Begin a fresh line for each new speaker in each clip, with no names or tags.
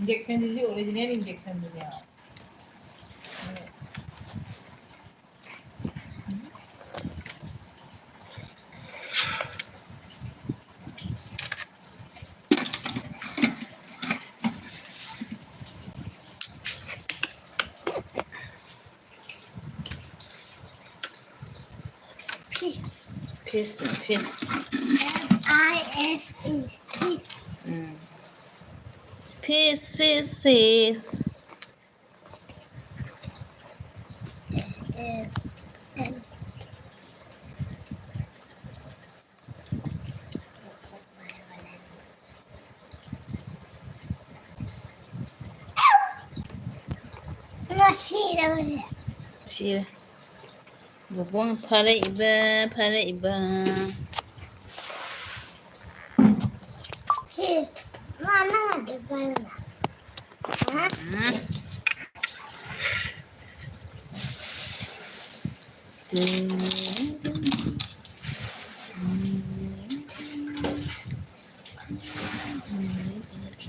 इंजेक्शनची original injection दिल्या
Fish, fish.
F-I-S-E. Fish.
Fish, fish, fish. Sire. Bubong para iba, para iba.
Sire, mana ada bala? Hah?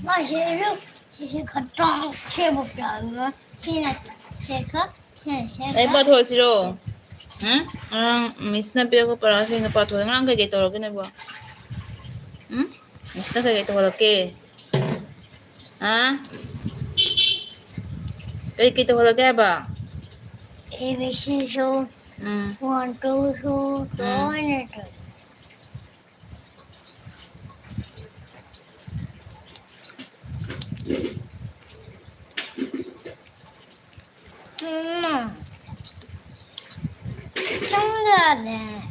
Masih sisi kacang cebok jalan, sini sekat, sini
Ay,
sekat.
pato siro. Orang miss na pila ko para sa na pato. Nga ang kagay tawag na ba? Miss na kagay tawag ke. Ha? Kagay kita tawag ke ba?
ABC so 1, 2, so 2, Enggak deh.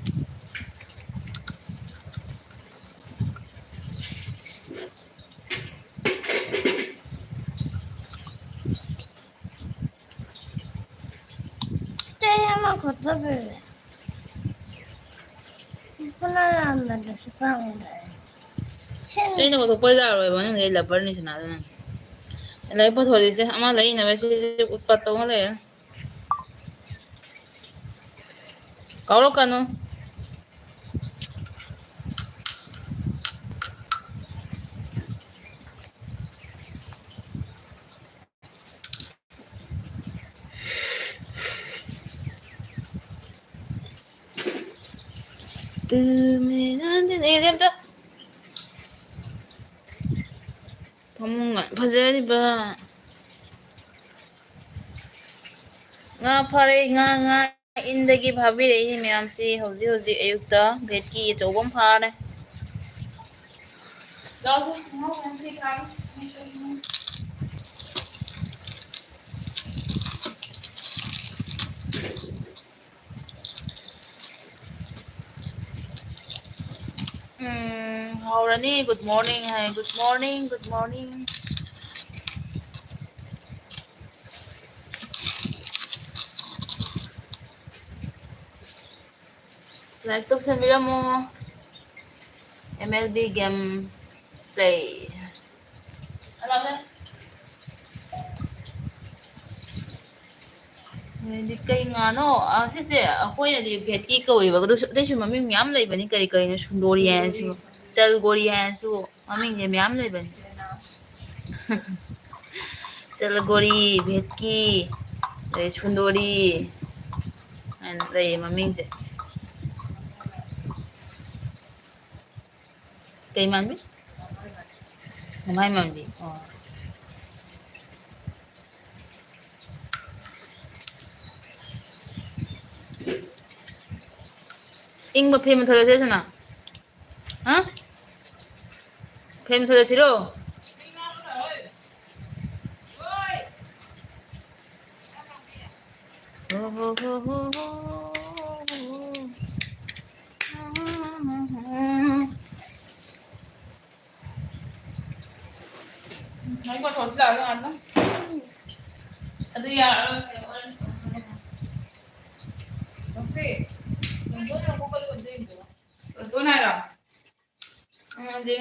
Saya mah kota beli. Pernah ada sekarang deh.
Sa'yo na ko to pwede araw ba? Nang labar ni siya natin. Alay pa to siya. Ama lay na ba siya utpat to nga lay. Kauro ka no? Diyan to. Pamungan. Pazari ba? Nga pare nga indagi भाभी ma'am से हौजी हौजी अयुक्ता भेट की चौबम फारे हौरनी good morning है good morning good morning like तो से मेरा मो MLB game play Di kay nga no, sisi ako yan di beti ko iba ko de shu maming miyam lai bani kay kay na shundori yan su chal gori yan su maming ye miyam lai bani chal gori beti lai shundori and lai maming se kay man bi mamay man bi oh ing ba payment thada se na ha payment thada siro Mấy con thổi sữa ăn lắm. Đi à. Ok. Tối nay rồi. Gì?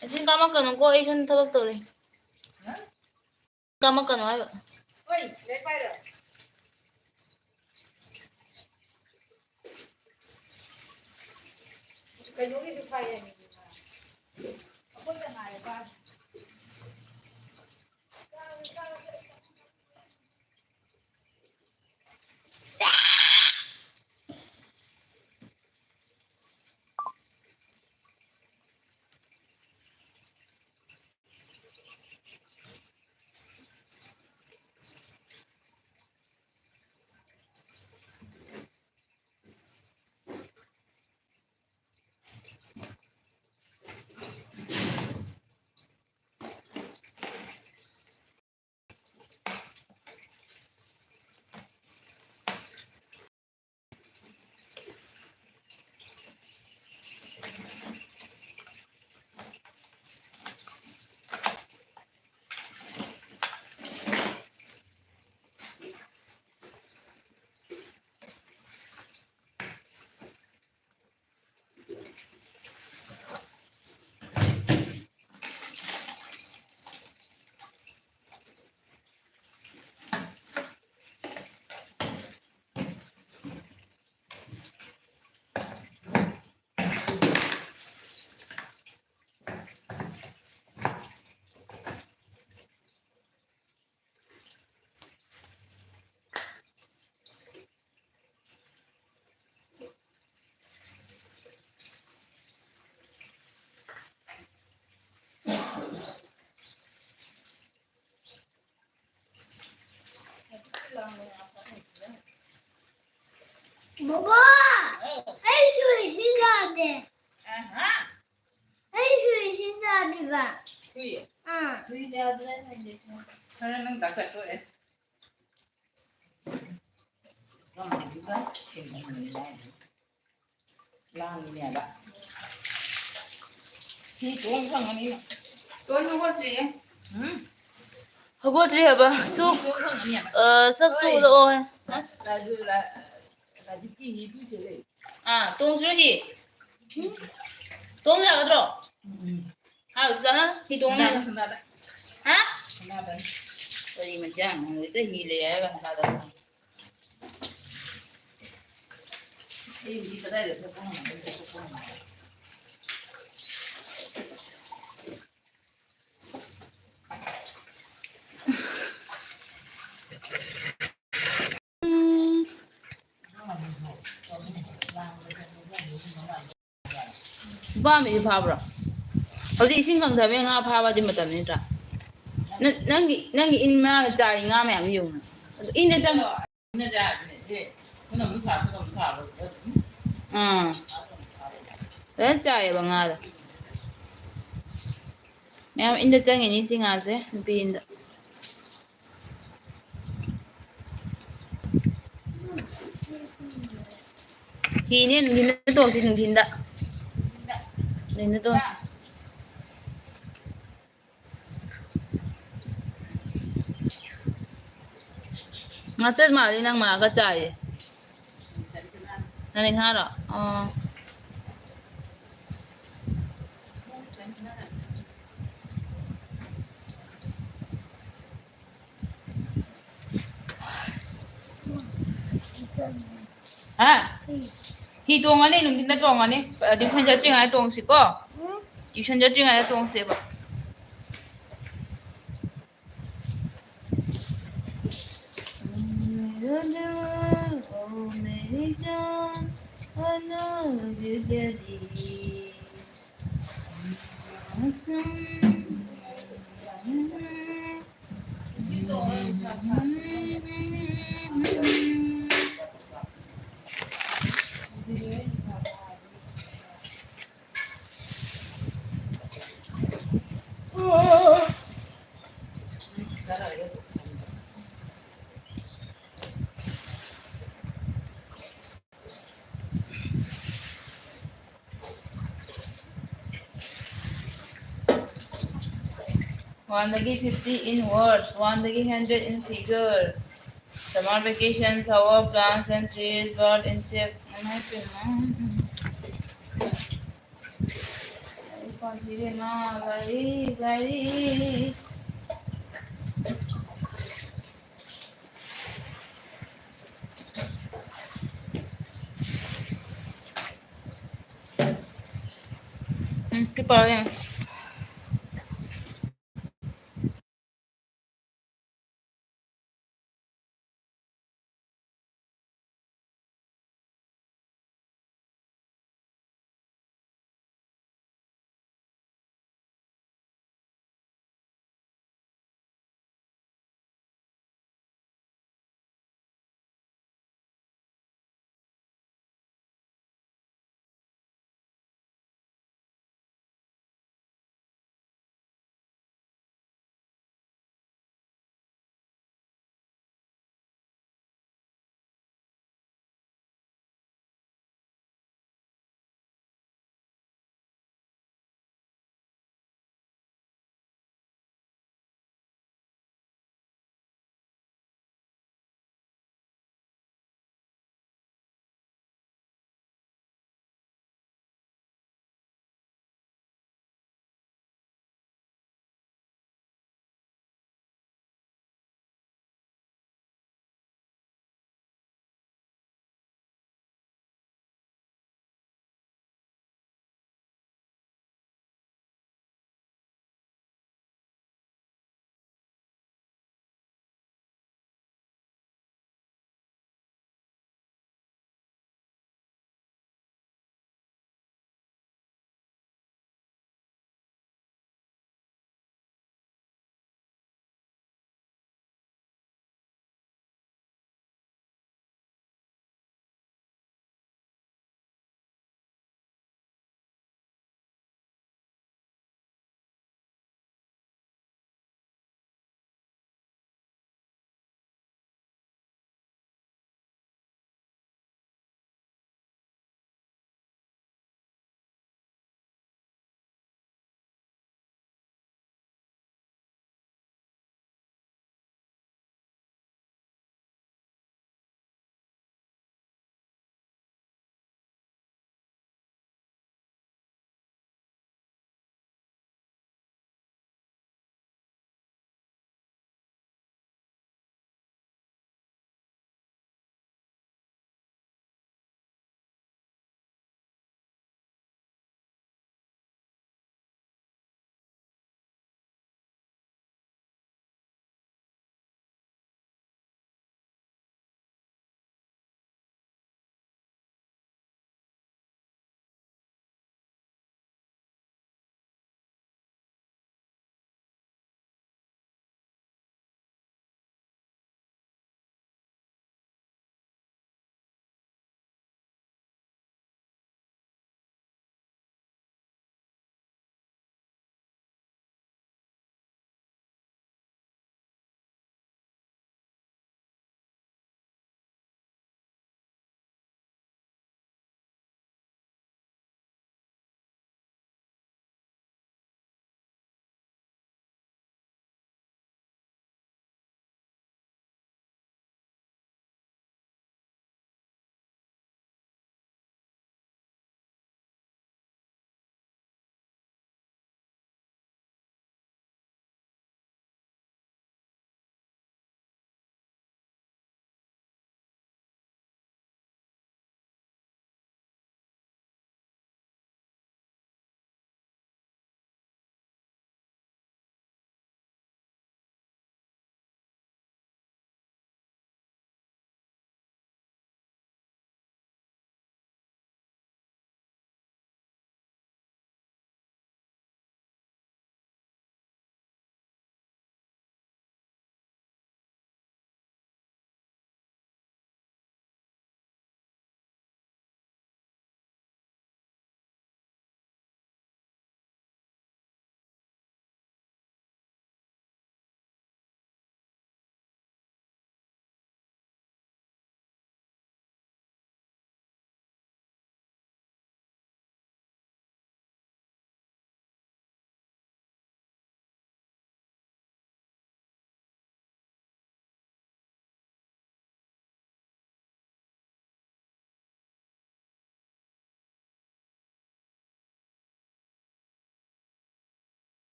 지금 까먹거는 거 에이션 타박도래. 까먹거는 와요.
ꯀꯩꯅꯣꯒꯤꯁꯨ ꯐꯩ ꯍꯥꯏꯕꯅꯤꯅ ꯑꯩꯈꯣꯏꯅ ꯍꯥꯏꯔꯒ
Baba, ay şu işi nerede? Ay şu işi nerede ben?
Suy.
수의대 아들은 인젝션
하나는 닦아줘야. 그럼 우리가 지금 랑이야 봐. 이 좋은 상황이 또 누구지? 응?
Hagotri haba su
좋은 상황이야.
sak su lo
là cái gì cũng thế.
à tong su hi tong la ga dro ha su da hi tong la
Nada.
ha
Nada.
Tadi macam itu hi le ya kan ada
Cái gì cái đây được không? Không.
ba mi pha bro hodi ising kang thabe nga pha ba di matam ni tra nang in ma cha ri nga ma yam yung in de chang
Nó ra thế. Nó muốn thả rồi.
ren cha ya ba nga da ma'am in de chang ni singa se bi in da hi ni ni na to sin thin da ni na to nga chat ma ni nang ma ga cha ye na ni ha ro à hi tuồng anh ấy đừng tin tuồng anh ấy đi khăn cho chuyện ai tuồng xí co đi khăn cho chuyện ai tuồng xí ba oh मेरी जान I know you get it One dagi 50 in words, one dagi 100 in figure. Summer vacation, flower, plants and trees, bird, insect. Gari. Preparo yan.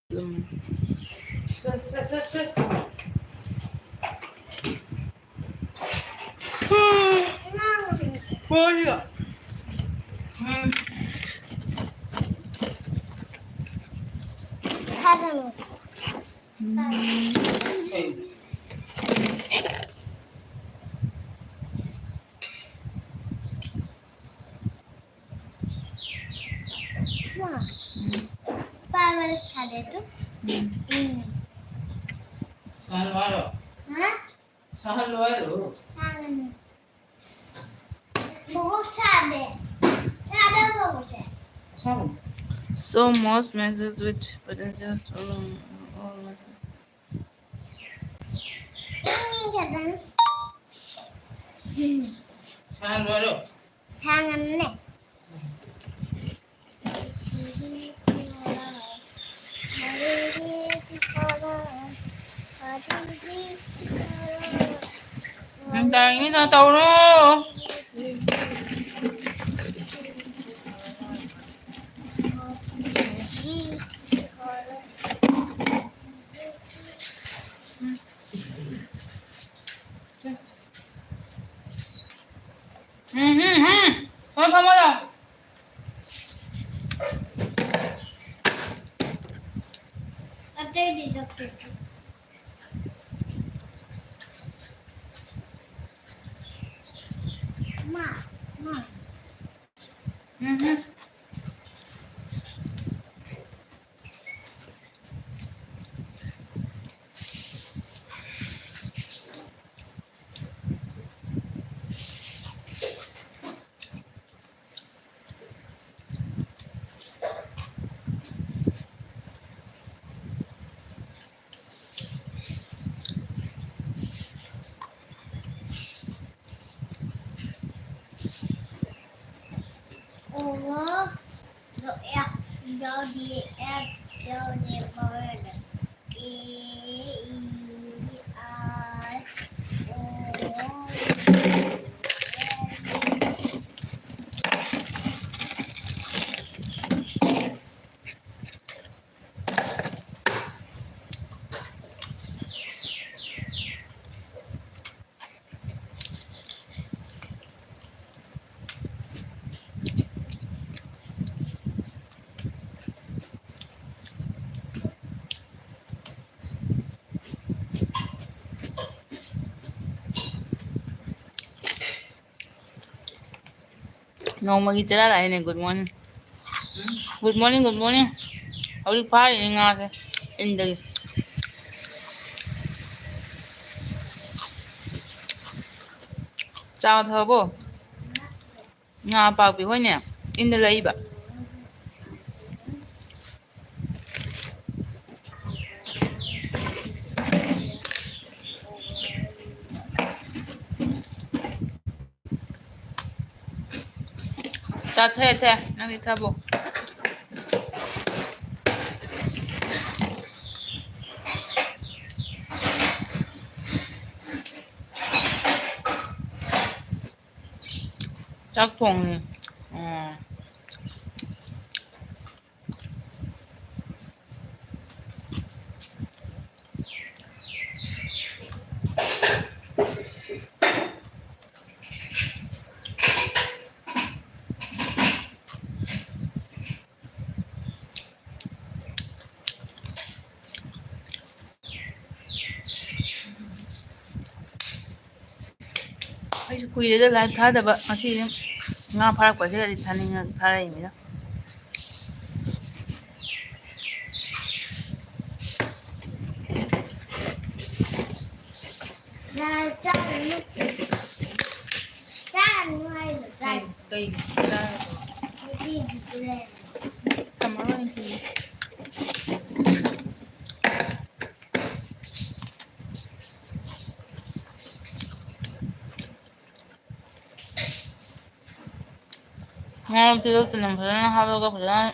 쎄.
뭐야?
사람.
에이,
와. 빠를 사대도.
잘 와요.
아?
잘 와요.
사는. 보고 사대. 사대 보고 사.
참.
So most methods which potentials all methods.
형님께서는
잘 와요.
상했네.
다행이다, 따오로. 밥 먹어.
갑자기 이렇게. 엄마. Ủa, rồi em do đi em do đi bơi i I
Ngomong itsura lah ini good morning. Good morning, good morning. Hari pagi ni ngah ini. Chào thơ bố. Ngà bạc bị hoa nè. In the lấy bà. Chào thơ. Năng đi thơ bố. Chắc thùng. Kuya live thada ba kasi nga parak pa siya di taning taray mi na.
ra cha ngoài là ra
Kay la
đi lên
kamara ni. Dito tinampilan ng hawag ako dyan.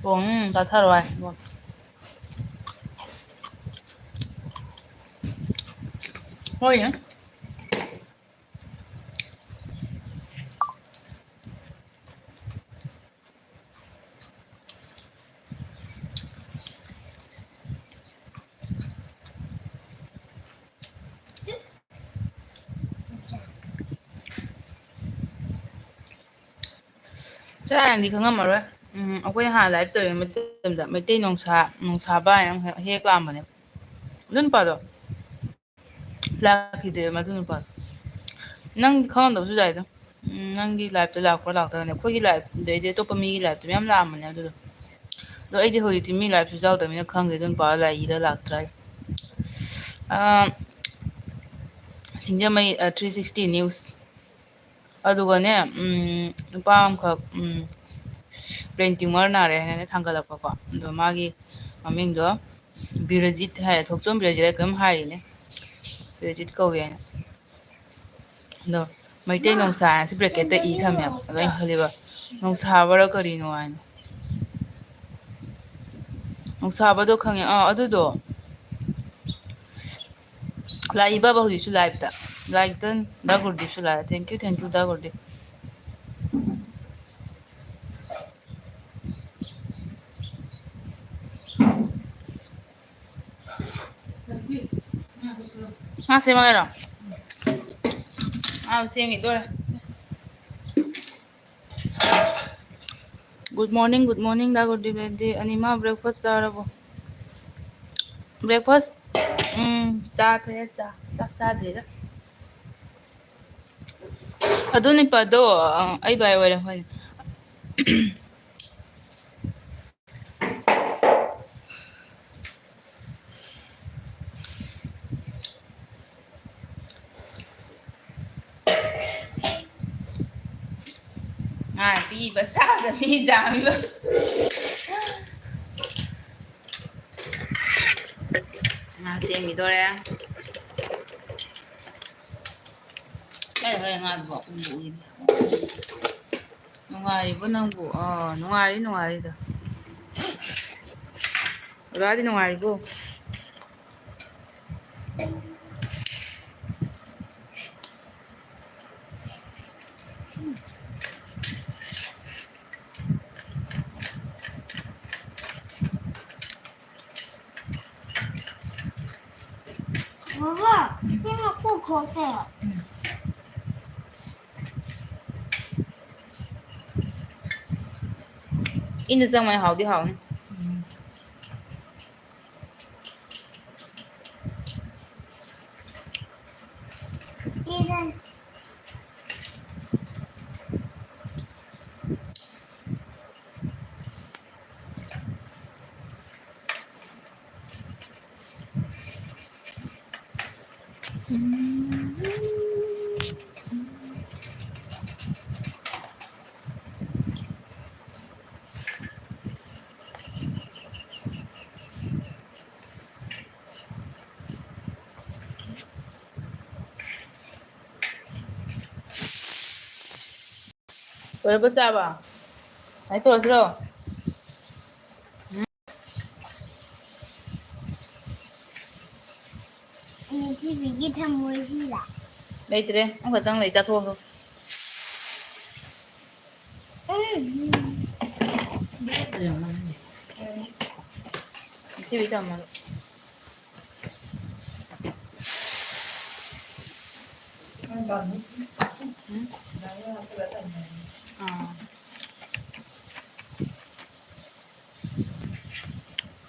Kung tataroy. Oh, yeah. ꯆꯥꯔꯗꯤ ꯈꯪꯉꯝꯃꯔꯣꯏ ꯑꯩꯈꯣꯏ ꯍꯥꯟꯅ life ꯇꯧꯔꯤꯉꯩ ꯃꯇꯝꯗ ꯃꯩꯇꯩ ꯅꯨꯡꯁꯥꯕ ꯍꯥꯏꯅ ꯍꯦꯛ ꯂꯥꯛꯑꯝꯕꯅꯦ ꯑꯗꯨ ꯅꯨꯄꯥꯗꯣ ꯂꯥꯛꯈꯤꯗ꯭ꯔꯦ ꯃꯗꯨ ꯅꯨꯄꯥꯗꯣ ꯅꯪ ꯈꯪꯉꯝꯗꯕꯁꯨ ꯌꯥꯏꯗ ꯅꯪꯒꯤ ꯂꯥꯏꯞꯇ ꯂꯥꯛꯄ꯭ꯔꯥ ꯂꯥꯛꯇ꯭ꯔꯒꯅꯦ ꯑꯩꯈꯣꯏꯒꯤ ꯂꯥꯏꯞꯇꯩꯗꯤ ꯑꯇꯣꯞꯄ ꯃꯤꯒꯤ ꯂꯥꯏꯞꯇ ꯃꯌꯥꯝ ꯂꯥꯛꯑꯝꯕꯅꯦ ꯑꯗꯨꯗꯣ ꯑꯗꯣ ꯑꯩꯗꯤ ꯍꯧꯖꯤꯛꯇꯤ ꯃꯤ ꯂꯥꯏꯞꯁꯨ ꯌꯥꯎꯗꯕꯅꯤꯅ ꯈꯪꯗꯦ ꯑꯗꯨ ꯅꯨꯄꯥꯗꯣ ꯂꯥꯛꯏꯔꯥ ꯂꯥꯛꯇ꯭ꯔꯥ ꯁꯤꯡꯖꯃꯩ 360 ꯅ꯭ꯌꯨꯁ ꯑꯗꯨꯒꯅꯦ ꯅꯨꯄꯥ ꯑꯃꯈꯛ ꯕ꯭ꯔꯦꯟ ꯇ꯭ꯌꯨꯃꯔ ꯅꯥꯔꯦ ꯍꯥꯏꯅ ꯊꯥꯡꯒꯠꯂꯛꯄꯀꯣ ꯑꯗꯣ ꯃꯥꯒꯤ ꯃꯃꯤꯡꯗꯣ ꯕꯤꯔꯖꯤꯠ ꯍꯥꯏꯔ ꯊꯣꯛꯆꯣꯝ ꯕꯤꯔꯖꯤꯠ ꯍꯥꯏ ꯀꯔꯤꯝ ꯍꯥꯏꯔꯤꯅꯦ ꯕꯤꯔꯖꯤꯠ ꯀꯧꯋꯦ ꯍꯥꯏꯅ ꯑꯗꯣ ꯃꯩꯇꯩ ꯅꯨꯡꯁꯥ ꯍꯥꯏꯅꯁꯨ ꯕ꯭ꯔꯦꯀꯦꯠꯇ ꯏ ꯊꯝꯃꯦꯕ ꯑꯗꯣ ꯑꯩꯅ ꯈꯜꯂꯤꯕ ꯅꯨꯡꯁꯥꯕꯔꯥ ꯀꯔꯤꯅꯣ ꯍꯥꯏꯅ ꯅꯨꯡꯁꯥꯕꯗꯣ ꯈꯪꯉꯦ ꯑꯗꯨꯗꯣ ꯂꯥꯛꯏꯕꯕ ꯍꯧꯖꯤꯛꯁꯨ ꯂꯥꯏꯞꯇ ꯂꯥꯏꯛꯇ ꯗꯥ ꯒꯨꯔꯗꯤꯞꯁꯨ ꯂꯥꯛꯑꯦ ꯊꯦꯡꯀ꯭ꯌꯨ ꯗꯥ ꯒꯨꯔꯗꯤꯞ ꯁꯦꯝꯃꯒꯦꯔꯣ ꯁꯦꯝꯈꯤꯗꯣꯔꯦ ꯒꯨꯗ ꯃꯣꯔꯅꯤꯡ ꯗꯥ ꯒꯨꯔꯗꯤꯞ ꯔꯦꯗꯤ ꯑꯅꯤꯃꯛ ꯕ꯭ꯔꯦꯛꯐꯥꯁ ꯆꯥꯔꯕꯣ ꯕ꯭ꯔꯦꯛꯐꯥꯁ ꯆꯥꯈ꯭ꯔꯦ ꯆꯥꯛ ꯆꯥꯗ꯭ꯔꯤꯗ ꯑꯗꯨ ꯅꯨꯄꯥꯗꯣ ꯑꯩ ꯚꯥꯏ ꯑꯣꯏꯔꯦ ꯍꯣꯏ ꯄꯤꯕ ꯁꯥꯒ ꯃꯤ ꯆꯥꯝꯃꯤꯕ ꯁꯦꯝꯈꯤꯗꯣꯔꯦ ꯉꯥꯗꯨꯕꯣ ꯅꯨꯡꯉꯥꯏꯔꯤꯕꯣ ꯅꯪꯕꯨ ꯅꯨꯡꯉꯥꯏꯔꯤꯗ ꯗꯗꯥꯗꯤ ꯅꯨꯡꯉꯥꯏꯔꯤꯕꯣ
Mama, kaya ako kose.
ꯏꯅ ꯆꯪꯕꯅꯤ ꯍꯥꯎꯗꯤ ꯍꯥꯎꯅꯤ
Ilan.
ꯂꯣꯏꯔꯕ ꯆꯥꯕ ꯀꯃꯥꯏꯅ ꯇꯧꯔꯁꯤꯔꯣ
Ini bigi thamoy sila.
ꯂꯩꯇ꯭ꯔꯦ ꯑꯃꯈꯛꯇꯪ ꯂꯩ ꯆꯥꯊꯣꯛꯑꯣ ꯁꯤꯕꯤ ꯊꯝꯃꯒ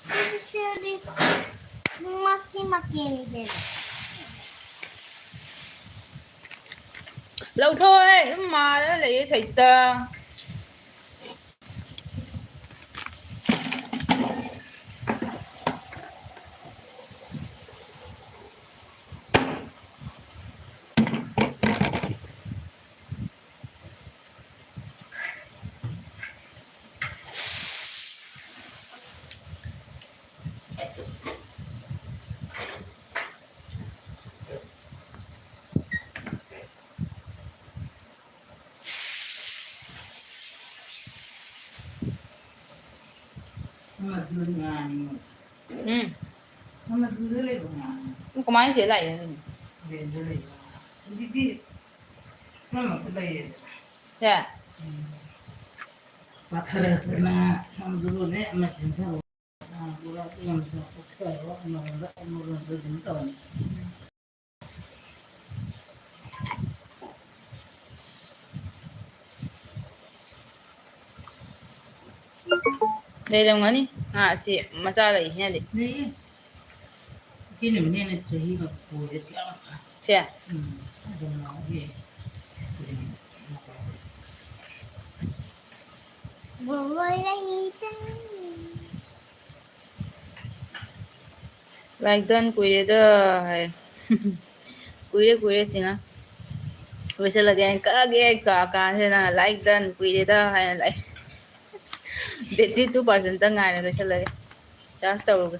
Actually, masih makin din.
ꯂꯧꯊꯣꯛꯑꯣꯍꯦ ꯑꯗꯨꯝ ꯃꯥꯜꯂꯒ ꯂꯩꯌꯦ ꯁꯩꯇ ꯀꯃꯥꯏꯅ ꯁꯤꯗ ꯂꯥꯛꯏꯅꯣ ꯁꯦ
ꯄꯥꯊꯔꯛꯇꯅ ꯁꯣꯝꯗꯨꯅꯦ ꯃꯆꯤꯟ ꯊꯕꯛ
ꯂꯩꯔꯝꯒꯅꯤ ꯑꯁꯤ ꯃꯆꯥ ꯂꯩꯁꯤꯅꯗꯤ
ꯂꯩꯌꯦ ꯏꯆꯦꯅ ꯃꯅꯦꯅ ꯆꯍꯤꯒ ꯄꯨꯔꯦ ꯀꯌꯥ
ꯁꯦ
ꯑꯗꯨꯝ ꯉꯥꯎꯒꯦ
ꯂꯥꯏꯛ ꯗꯟ ꯀꯨꯏꯔꯦꯗ ꯍꯥꯏ ꯀꯨꯏꯔꯦ ꯀꯨꯏꯔꯦ ꯁꯤꯅ ꯂꯣꯏꯁꯤꯜꯂꯒꯦ ꯀꯛꯑꯒꯦ ꯀꯛꯑꯀꯥꯟꯁꯤꯗ ꯂꯥꯏꯛ ꯗꯟ ꯀꯨꯏꯔꯦꯗ ꯍꯥꯏꯅ ꯂꯥꯛꯑꯦ ꯕꯦꯇ꯭ꯔꯤ 2% ꯉꯥꯏꯔꯦ ꯂꯣꯏꯁꯤꯜꯂꯒꯦ ꯆꯥꯔꯖ ꯇꯧꯔꯨꯒꯦ